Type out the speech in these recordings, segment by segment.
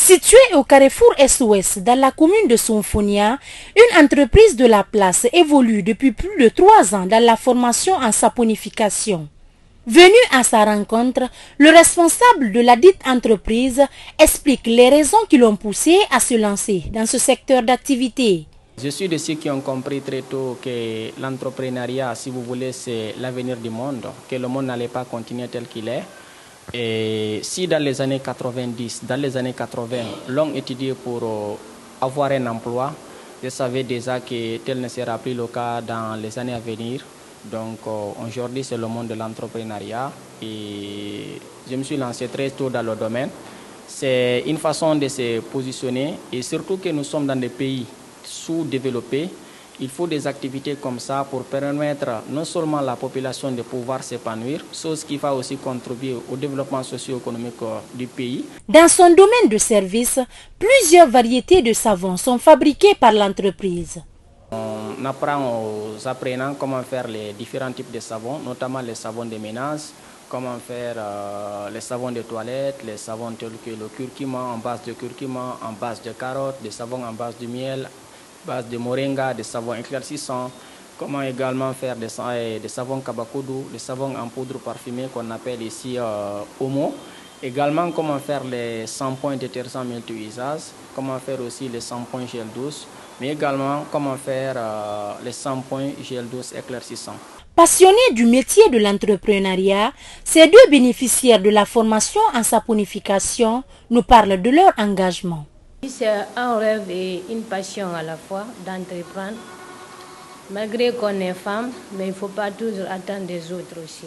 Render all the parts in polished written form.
Située au carrefour Est-Ouest dans la commune de Sonfonia, une entreprise de la place évolue depuis plus de 3 ans dans la formation en saponification. Venu à sa rencontre, le responsable de la dite entreprise explique les raisons qui l'ont poussé à se lancer dans ce secteur d'activité. Je suis de ceux qui ont compris très tôt que l'entrepreneuriat, si vous voulez, c'est l'avenir du monde, que le monde n'allait pas continuer tel qu'il est. Et si dans les années 90, dans les années 80, l'on étudiait pour avoir un emploi, je savais déjà que tel ne sera plus le cas dans les années à venir. Donc aujourd'hui, c'est le monde de l'entrepreneuriat et je me suis lancé très tôt dans le domaine. C'est une façon de se positionner et surtout que nous sommes dans des pays sous-développés. Il faut des activités comme ça pour permettre non seulement à la population de pouvoir s'épanouir, chose qui va aussi contribuer au développement socio-économique du pays. Dans son domaine de service, plusieurs variétés de savons sont fabriquées par l'entreprise. On apprend aux apprenants comment faire les différents types de savons, notamment les savons de ménage, comment faire les savons de toilette, les savons tels que le curcuma en base de curcuma, en base de carotte, des savons en base de miel, base de moringa, des savons éclaircissants, comment également faire des savons kabakoudou, des savons en poudre parfumée qu'on appelle ici Omo, également comment faire les shampoings détergents multi-usages, comment faire aussi les shampoings gel douce, mais également comment faire les shampoings gel douce éclaircissants. Passionnés du métier de l'entrepreneuriat, ces deux bénéficiaires de la formation en saponification nous parlent de leur engagement. C'est un rêve et une passion à la fois d'entreprendre. Malgré qu'on est femme, mais il ne faut pas toujours attendre des autres aussi.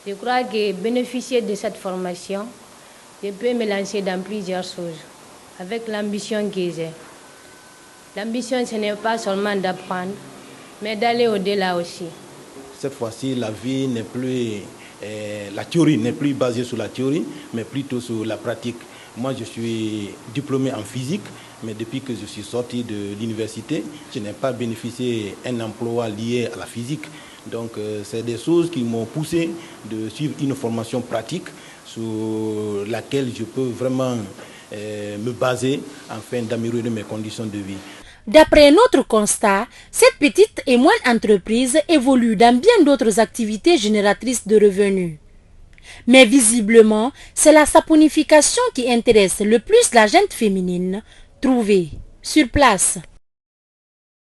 Je crois que bénéficier de cette formation, je peux me lancer dans plusieurs choses avec l'ambition que j'ai. L'ambition, ce n'est pas seulement d'apprendre, mais d'aller au-delà aussi. Cette fois-ci, la vie n'est plus, la théorie n'est plus basée sur la théorie, mais plutôt sur la pratique. Moi, je suis diplômé en physique, mais depuis que je suis sorti de l'université, je n'ai pas bénéficié d'un emploi lié à la physique. Donc, c'est des choses qui m'ont poussé de suivre une formation pratique sur laquelle je peux vraiment me baser afin d'améliorer mes conditions de vie. D'après notre constat, cette petite et moyenne entreprise évolue dans bien d'autres activités génératrices de revenus. Mais visiblement, c'est la saponification qui intéresse le plus la gente féminine trouvée sur place.